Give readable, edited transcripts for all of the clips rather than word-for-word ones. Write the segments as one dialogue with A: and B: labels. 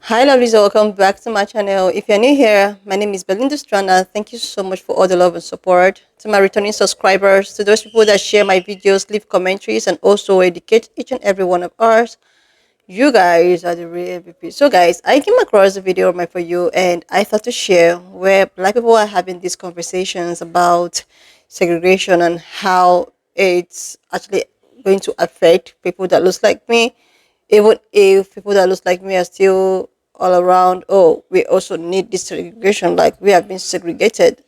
A: Hi lovelies, welcome back to my channel. If you're new here, my name is Belinda Strana. Thank you so much for all the love and support. To my returning subscribers, to those people that share my videos, leave commentaries, and also educate each and every one of us. You guys are the real MVP. So guys, I came across a video of my For You and I thought to share where black people are having these conversations about segregation and how it's actually going to affect people that looks like me, even if people that looks like me are still all around. Oh, we also need this segregation, like we have been segregated.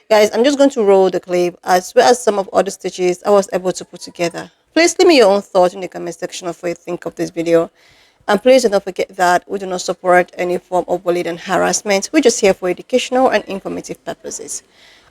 A: Guys, I'm just going to roll the clip as well as some of other stitches I was able to put together. Please leave me your own thoughts in the comment section of what you think of this video. And please do not forget that we do not support any form of bullying and harassment. We're just here for educational and informative purposes.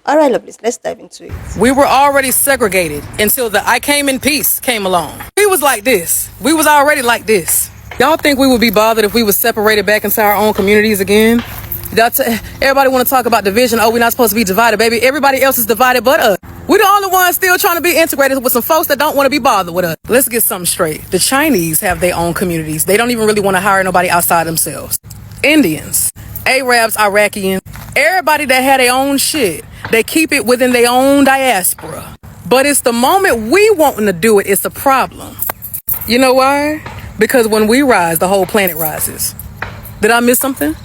A: Alright, lovelies, let's dive into it.
B: We were already segregated until the I Came in Peace came along. We was like this. We was already like this. Y'all think we would be bothered if we was separated back into our own communities again? Everybody want to talk about division. Oh, we're not supposed to be divided, baby. Everybody else is divided but us. We the only ones still trying to be integrated with some folks that don't want to be bothered with us. Let's get something straight. The Chinese have their own communities. They don't even really want to hire nobody outside themselves. Indians, Arabs, Iraqians, everybody that had their own shit, they keep it within their own diaspora. But it's the moment we wanting to do it's a problem. You know why? Because when we rise, the whole planet rises. Did I miss something?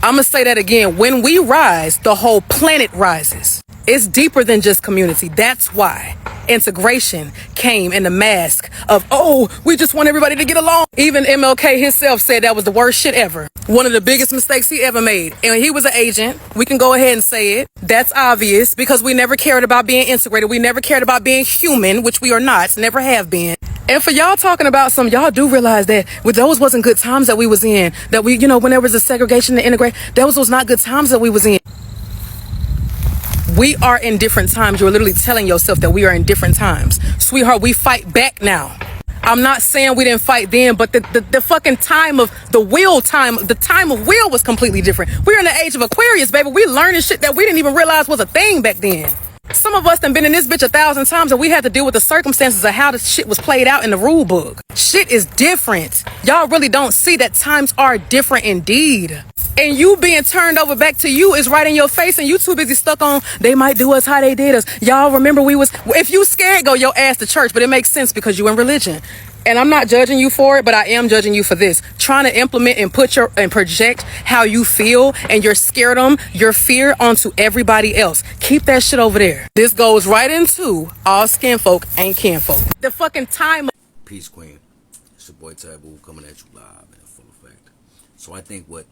B: I'm gonna say that again. When we rise, the whole planet rises. It's deeper than just community. That's why integration came in the mask of, oh, we just want everybody to get along. Even MLK himself said that was the worst shit ever. One of the biggest mistakes he ever made. And he was an agent. We can go ahead and say it. That's obvious because we never cared about being integrated. We never cared about being human, which we are not, never have been. And for y'all talking about some, y'all do realize that with those wasn't good times that we was in, that we, when there was a segregation to integrate, those was not good times that we was in. We are in different times. You're literally telling yourself that we are in different times. Sweetheart, we fight back now. I'm not saying we didn't fight then, but the fucking time of the time of wheel was completely different. We're in the age of Aquarius, baby. We learning shit that we didn't even realize was a thing back then. Some of us done been in this bitch 1,000 times and we had to deal with the circumstances of how this shit was played out in the rule book. Shit is different. Y'all really don't see that times are different indeed. And you being turned over back to you is right in your face and you too busy stuck on they might do us how they did us. Y'all remember if you scared, go your ass to church, but it makes sense because you in religion. And I'm not judging you for it, but I am judging you for this. Trying to implement and project how you feel and your fear onto everybody else. Keep that shit over there. This goes right into all skin folk ain't kin folk. The fucking time.
C: Peace, Queen. It's your boy Taboo coming at you live in full effect. So I think what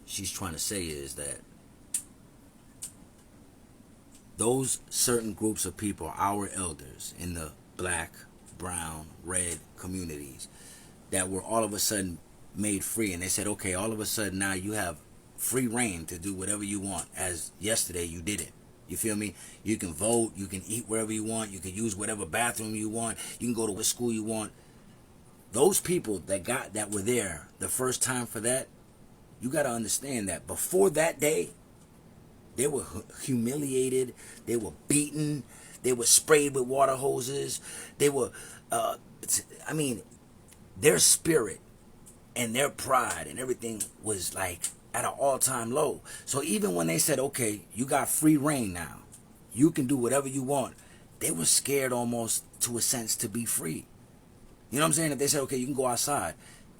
C: she's trying to say is that those certain groups of people, our elders in the black, brown, red communities that were all of a sudden made free, and they said, okay, all of a sudden now you have free reign to do whatever you want, as yesterday you didn't. You feel me? You can vote, you can eat wherever you want, you can use whatever bathroom you want, you can go to what school you want. Those people that were there the first time for that, you got to understand that before that day, they were humiliated, they were beaten, they were sprayed with water hoses, they were, their spirit and their pride and everything was like at an all-time low. So even when they said, okay, you got free reign now, you can do whatever you want, they were scared almost to a sense to be free. You know what I'm saying? If they said, okay, you can go outside,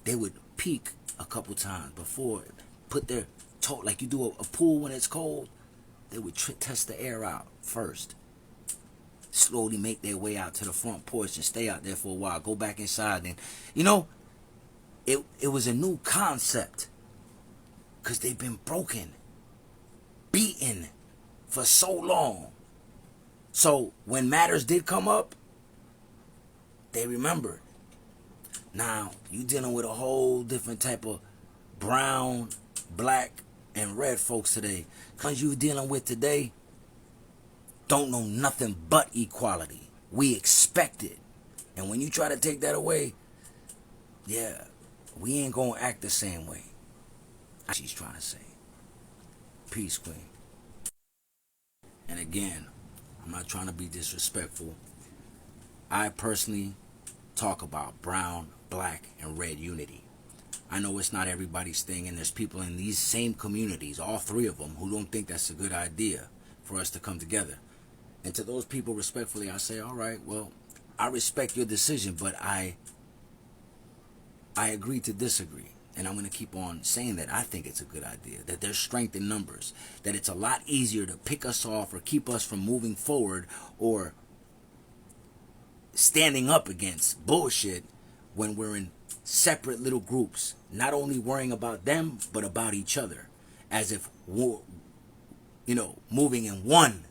C: they would peek a couple times before, put their toe, like you do a pool when it's cold, they would test the air out first. Slowly make their way out to the front porch and stay out there for a while. Go back inside. And, it was a new concept. Because they've been broken, beaten for so long. So when matters did come up, they remembered. Now, you dealing with a whole different type of brown, black, and red folks today. Because you dealing with today don't know nothing but equality. We expect it. And when you try to take that away, yeah, we ain't going to act the same way. She's trying to say. Peace, Queen. And again, I'm not trying to be disrespectful. I personally talk about brown, black, and red unity. I know it's not everybody's thing, and there's people in these same communities, all three of them, who don't think that's a good idea for us to come together. And to those people, respectfully, I say, all right, well, I respect your decision, but I agree to disagree. And I'm going to keep on saying that I think it's a good idea, that there's strength in numbers, that it's a lot easier to pick us off or keep us from moving forward or standing up against bullshit when we're in separate little groups, not only worrying about them, but about each other, as if we're, moving in one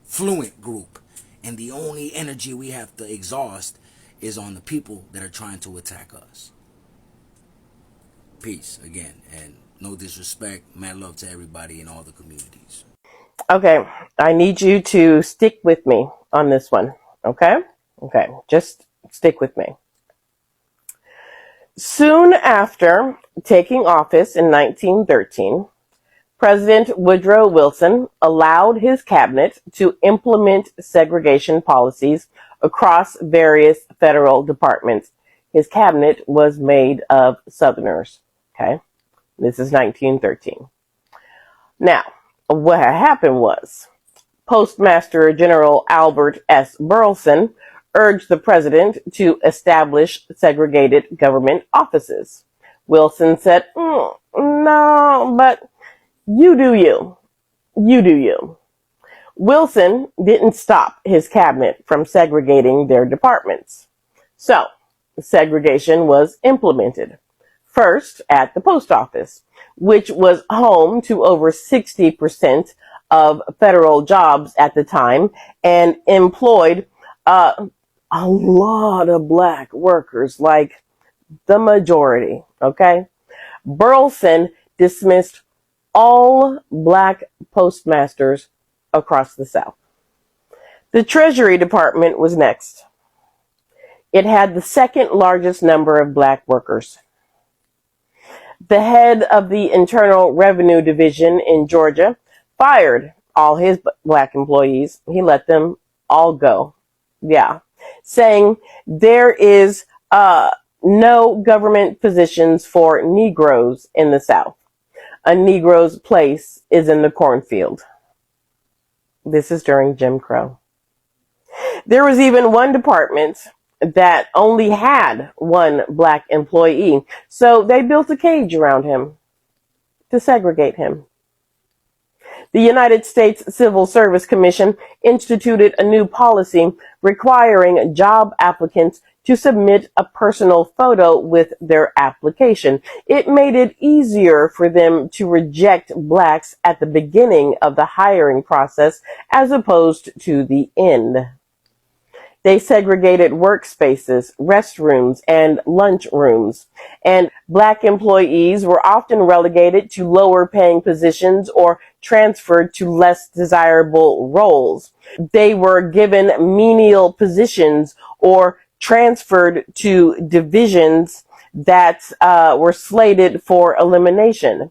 C: fluent group. And the only energy we have to exhaust is on the people that are trying to attack us. Peace again, and no disrespect, mad love to everybody in all the communities.
D: Okay, I need you to stick with me on this one, okay? Okay, just stick with me. Soon after taking office in 1913, President Woodrow Wilson allowed his cabinet to implement segregation policies across various federal departments. His cabinet was made of Southerners, okay? This is 1913. Now, what had happened was Postmaster General Albert S. Burleson urged the president to establish segregated government offices. Wilson said, no, but you do you. You do you. Wilson didn't stop his cabinet from segregating their departments. So, segregation was implemented. First, at the post office, which was home to over 60% of federal jobs at the time and employed a lot of black workers, like the majority, okay? Burleson dismissed all black postmasters across the South. The Treasury Department was next. It had the second largest number of black workers. The head of the Internal Revenue Division in Georgia fired all his black employees. He let them all go. Yeah. Saying there is no government positions for Negroes in the South. A Negro's place is in the cornfield. This is during Jim Crow. There was even one department that only had one black employee, so they built a cage around him to segregate him. The United States Civil Service Commission instituted a new policy requiring job applicants to submit a personal photo with their application. It made it easier for them to reject blacks at the beginning of the hiring process as opposed to the end. They segregated workspaces, restrooms, and lunchrooms. And black employees were often relegated to lower paying positions or transferred to less desirable roles. They were given menial positions or transferred to divisions that were slated for elimination.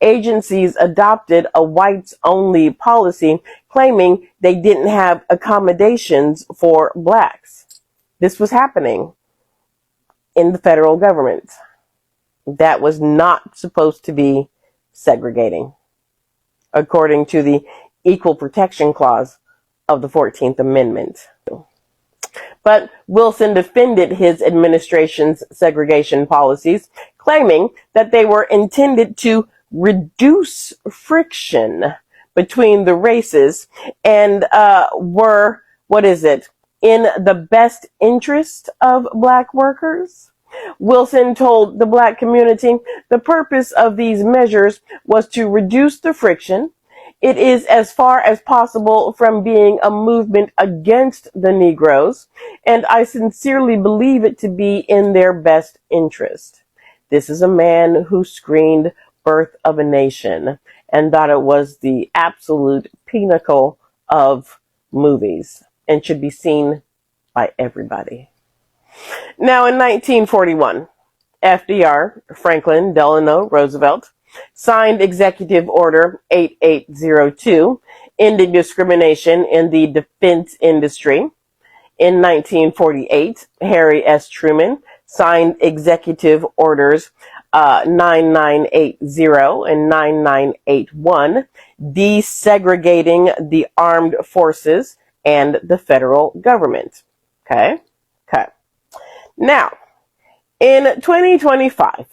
D: Agencies adopted a whites-only policy, claiming they didn't have accommodations for blacks. This was happening in the federal government. That was not supposed to be segregating, according to the Equal Protection Clause of the 14th Amendment. But Wilson defended his administration's segregation policies, claiming that they were intended to reduce friction between the races and were, in the best interest of black workers. Wilson told the black community the purpose of these measures was to reduce the friction. It is as far as possible from being a movement against the Negroes, and I sincerely believe it to be in their best interest. This is a man who screened Birth of a Nation and thought it was the absolute pinnacle of movies and should be seen by everybody. Now, in 1941, FDR, Franklin Delano Roosevelt, signed Executive Order 8802, ending discrimination in the defense industry. In 1948, Harry S. Truman signed Executive Orders 9980 and 9981, desegregating the armed forces and the federal government. Okay? Okay. Now, in 2025,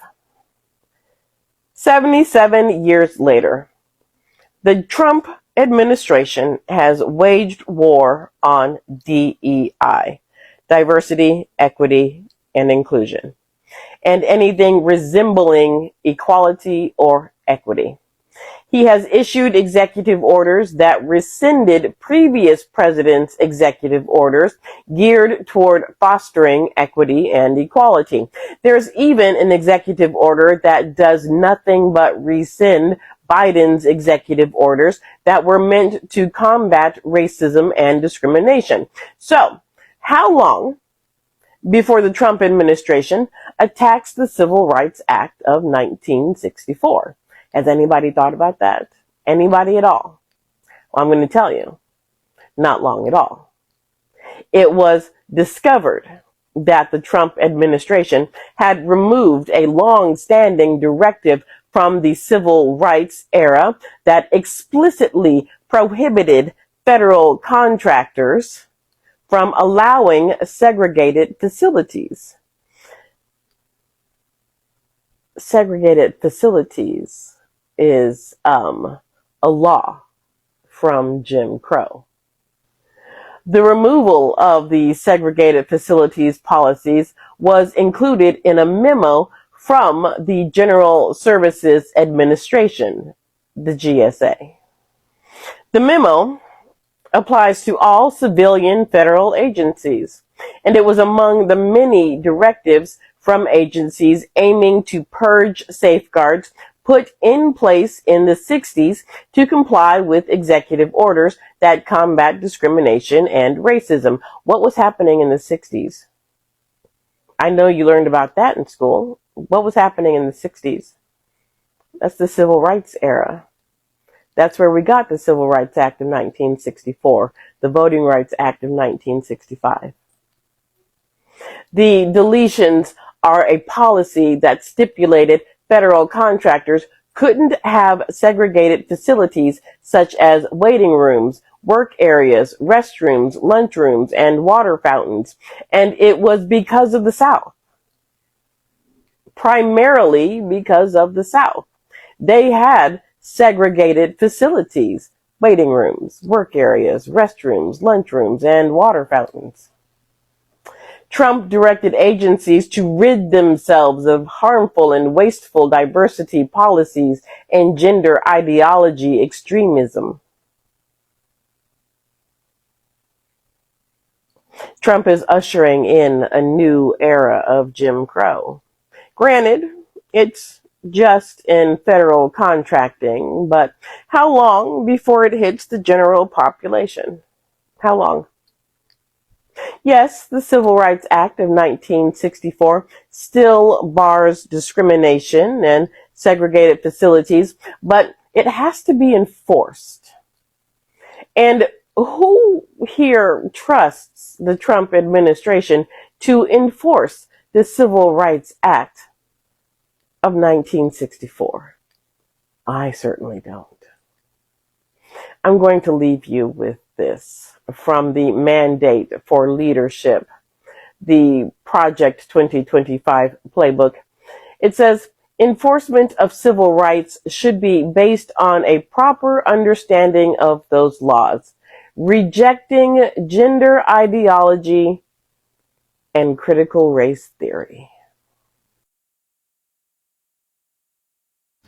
D: 77 years later, the Trump administration has waged war on DEI, diversity, equity, and inclusion, and anything resembling equality or equity. He has issued executive orders that rescinded previous presidents' executive orders geared toward fostering equity and equality. There's even an executive order that does nothing but rescind Biden's executive orders that were meant to combat racism and discrimination. So, how long before the Trump administration attacks the Civil Rights Act of 1964? Has anybody thought about that? Anybody at all? Well, I'm going to tell you, not long at all. It was discovered that the Trump administration had removed a long-standing directive from the civil rights era that explicitly prohibited federal contractors from allowing segregated facilities. Segregated facilities is a law from Jim Crow. The removal of the segregated facilities policies was included in a memo from the General Services Administration, the GSA. The memo applies to all civilian federal agencies, and it was among the many directives from agencies aiming to purge safeguards put in place in the 60s to comply with executive orders that combat discrimination and racism. What was happening in the 60s? I know you learned about that in school. What was happening in the 60s? That's the Civil Rights era. That's where we got the Civil Rights Act of 1964, the Voting Rights Act of 1965. The deletions are a policy that stipulated federal contractors couldn't have segregated facilities such as waiting rooms, work areas, restrooms, lunchrooms, and water fountains. And it was because of the South. Primarily because of the South. They had segregated facilities, waiting rooms, work areas, restrooms, lunchrooms, and water fountains. Trump directed agencies to rid themselves of harmful and wasteful diversity policies and gender ideology extremism. Trump is ushering in a new era of Jim Crow. Granted, it's just in federal contracting, but how long before it hits the general population? How long? Yes, the Civil Rights Act of 1964 still bars discrimination and segregated facilities, but it has to be enforced. And who here trusts the Trump administration to enforce the Civil Rights Act of 1964? I certainly don't. I'm going to leave you with this from the Mandate for Leadership, the Project 2025 playbook. It says, enforcement of civil rights should be based on a proper understanding of those laws, rejecting gender ideology and critical race theory.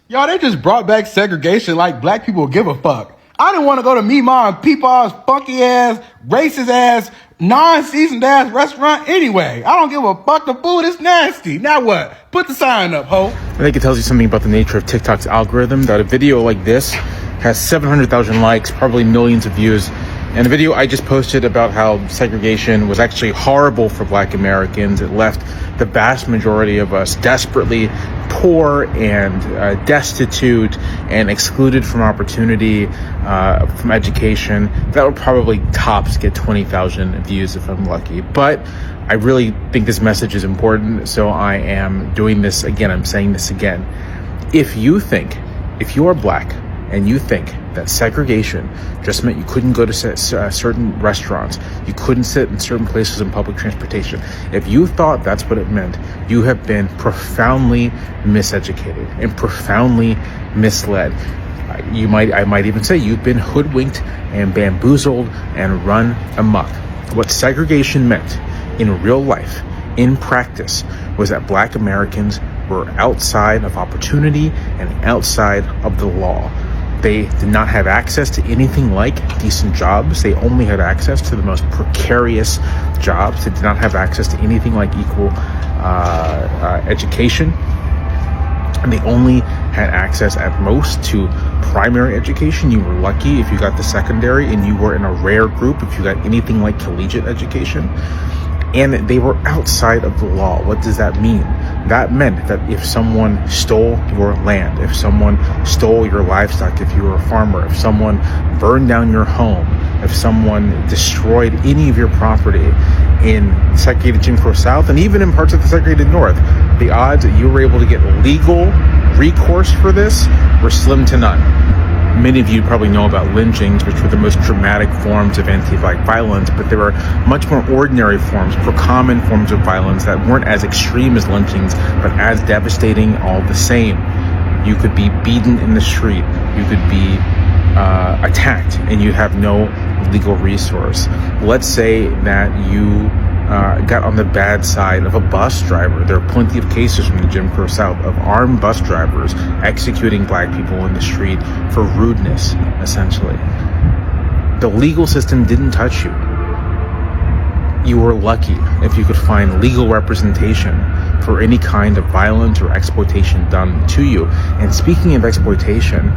E: Y'all, they just brought back segregation like black people give a fuck. I didn't want to go to Mima and Peepaw's funky ass, racist ass, non-seasoned ass restaurant anyway. I don't give a fuck. The food is nasty. Now what? Put the sign up, ho.
F: I think it tells you something about the nature of TikTok's algorithm, that a video like this has 700,000 likes, probably millions of views. And the video I just posted about how segregation was actually horrible for black Americans. It left the vast majority of us desperately poor and destitute and excluded from opportunity, from education. That would probably tops get 20,000 views if I'm lucky. But I really think this message is important, so I am doing this again. I'm saying this again. If you are black and you think that segregation just meant you couldn't go to certain restaurants, you couldn't sit in certain places in public transportation, if you thought that's what it meant, you have been profoundly miseducated and profoundly misled. I might even say you've been hoodwinked and bamboozled and run amok. What segregation meant in real life, in practice, was that black Americans were outside of opportunity and outside of the law. They did not have access to anything like decent jobs. They only had access to the most precarious jobs. They did not have access to anything like equal education. And they only had access at most to primary education. You were lucky if you got the secondary, and you were in a rare group if you got anything like collegiate education. And they were outside of the law. What does that mean? That meant that if someone stole your land, if someone stole your livestock, if you were a farmer, if someone burned down your home, if someone destroyed any of your property in segregated Jim Crow South, and even in parts of the segregated North, the odds that you were able to get legal recourse for this were slim to none. Many of you probably know about lynchings, which were the most dramatic forms of anti-black violence, but there were much more ordinary forms, more common forms of violence that weren't as extreme as lynchings, but as devastating all the same. You could be beaten in the street. You could be attacked, and you have no legal resource. Let's say that you got on the bad side of a bus driver. There are plenty of cases from the Jim Crow South of armed bus drivers executing black people in the street for rudeness, essentially. The legal system didn't touch you. You were lucky if you could find legal representation for any kind of violence or exploitation done to you. And speaking of exploitation,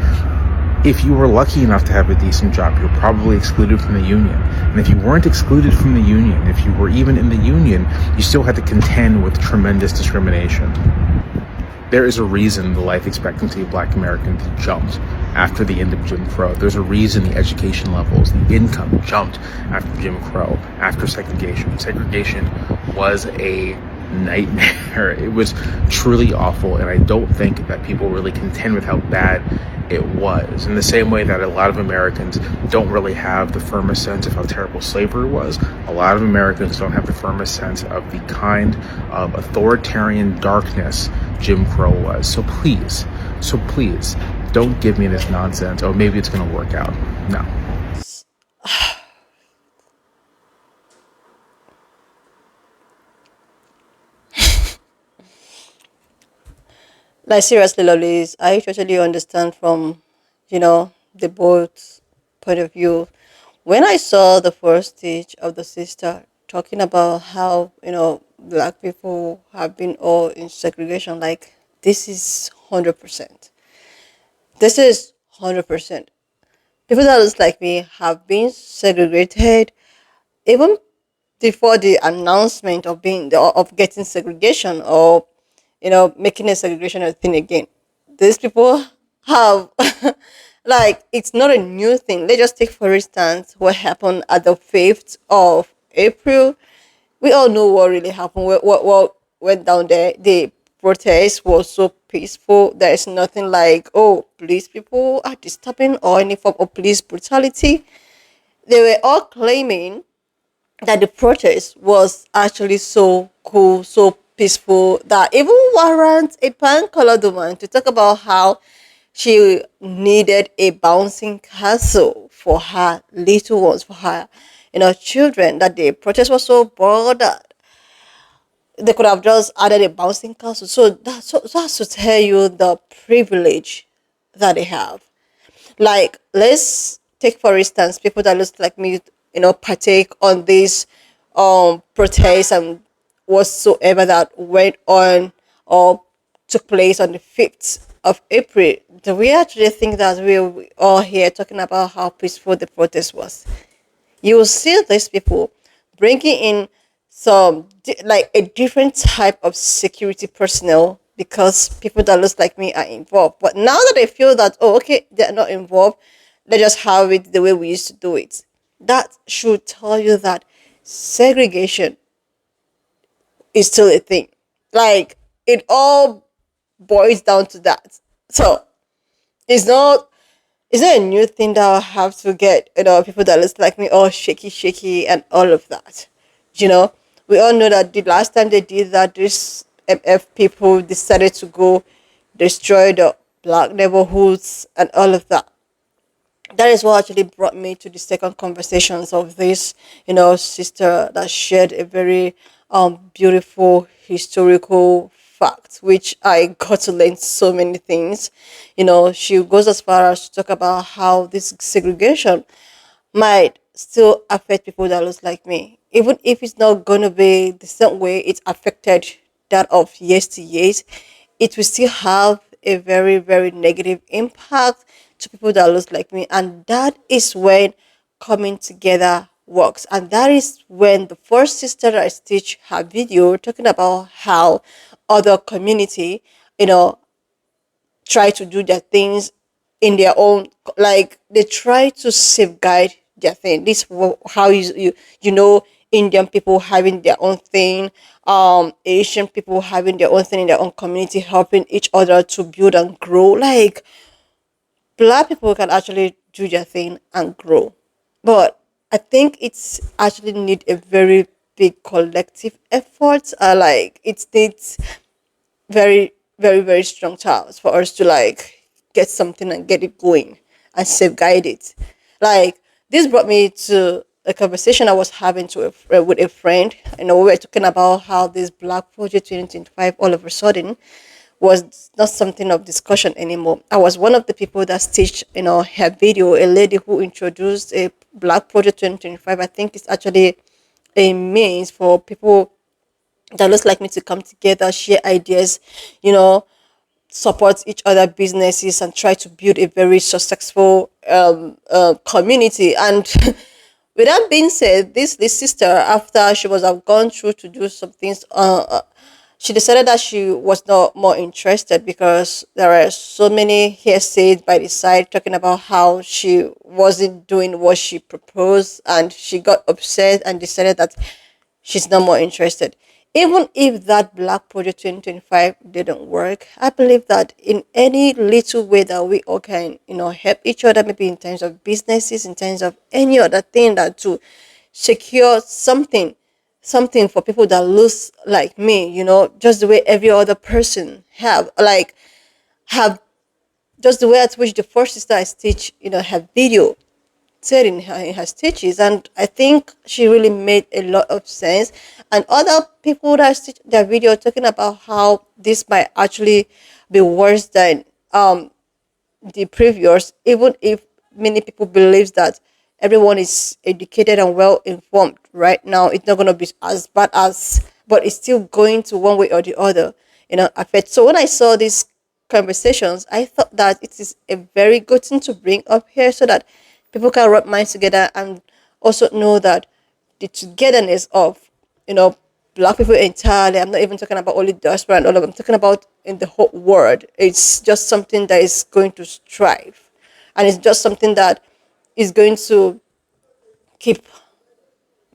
F: if you were lucky enough to have a decent job, you're probably excluded from the union. And if you weren't excluded from the union, if you were even in the union, you still had to contend with tremendous discrimination. There is a reason the life expectancy of black Americans jumped after the end of Jim Crow. There's a reason the education levels, the income jumped after Jim Crow, after segregation. Segregation was a nightmare. It was truly awful, and I don't think that people really contend with how bad it was. In the same way that a lot of Americans don't really have the firmest sense of how terrible slavery was, a lot of Americans don't have the firmest sense of the kind of authoritarian darkness Jim Crow was. So please, don't give me this nonsense. Oh, maybe it's going to work out. No.
A: Like seriously, Lolis, I totally understand from, the both point of view. When I saw the first stage of the sister talking about how, black people have been all in segregation, like this is 100%. This is 100%. People that looks like me have been segregated even before the announcement of of getting segregation, or making a segregation a thing again. These people have like it's not a new thing. Let's just take for instance what happened at the 5th of April. We all know what really happened. What went down there. The protest was so peaceful. There is nothing like, oh, police people are disturbing or any form of police brutality. They were all claiming that the protest was actually so cool, so peaceful, that even warrants a pan-colored woman to talk about how she needed a bouncing castle for her little ones, for her, children. That the protest was so broad that they could have just added a bouncing castle. So that's to tell you the privilege that they have. Like, let's take for instance people that looks like me, partake on this protest and whatsoever that went on or took place on the 5th of April. Do we actually think that we all here talking about how peaceful the protest was? You will see these people bringing in like a different type of security personnel because people that looks like me are involved. But now that I feel that, oh, okay, they're not involved, let's just have it the way we used to do it. That should tell you that segregation is still a thing. Like it all boils down to that. So it's not it's not a new thing that I have to get, people that looks like me all shaky, shaky, and all of that. You know, we all know that the last time they did that, these MF people decided to go destroy the black neighborhoods and all of that. That is what actually brought me to the second conversations of this, sister that shared a very beautiful historical fact, which I got to learn so many things. She goes as far as to talk about how this segregation might still affect people that looks like me. Even if it's not gonna be the same way it affected that of yesteryears, it will still have a very, very negative impact to people that looks like me. And that is when coming together works. And that is when the first sister that I stitched her video talking about how other community, you know, try to do their things in their own, like they try to safeguard their thing. This how Indian people having their own thing, Asian people having their own thing in their own community, helping each other to build and grow. Like black people can actually do their thing and grow, but I think it's actually need a very big collective effort. Like it needs very, very, very strong ties for us to like get something and get it going and safeguard it. Like this brought me to a conversation I was having with a friend. We were talking about how this Black Project 2025 all of a sudden was not something of discussion anymore. I was one of the people that stitched, her video, a lady who introduced a Black Project 2025. I think it's actually a means for people that looks like me to come together, share ideas, you know, support each other businesses and try to build a very successful community. And with that being said, this sister, after she was have gone through to do some things, she decided that she was not more interested because there are so many hearsays by the side talking about how she wasn't doing what she proposed, and she got upset and decided that she's not more interested. Even if that Black Project 2025 didn't work, I believe that in any little way that we all can, help each other, maybe in terms of businesses, in terms of any other thing that to secure something for people that looks like me, just the way every other person have just the way at which the first sister I stitch, have video said in her stitches, and I think she really made a lot of sense. And other people that stitch their video talking about how this might actually be worse than the previous, even if many people believes that everyone is educated and well informed right now, it's not going to be as bad as, but it's still going to one way or the other, affect. So when I saw these conversations, I thought that it is a very good thing to bring up here so that people can rub minds together and also know that the togetherness of, you know, black people entirely. I'm not even talking about only diaspora and all of them. I'm talking about in the whole world. It's just something that is going to strive. And it's just something that is going to keep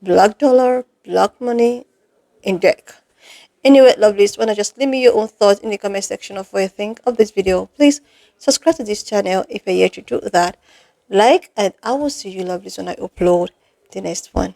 A: black dollar, black money in deck. Anyway, lovelies, wanna just leave me your own thoughts in the comment section of what you think of this video. Please subscribe to this channel if you're yet to do that. Like, and I will see you lovelies when I upload the next one.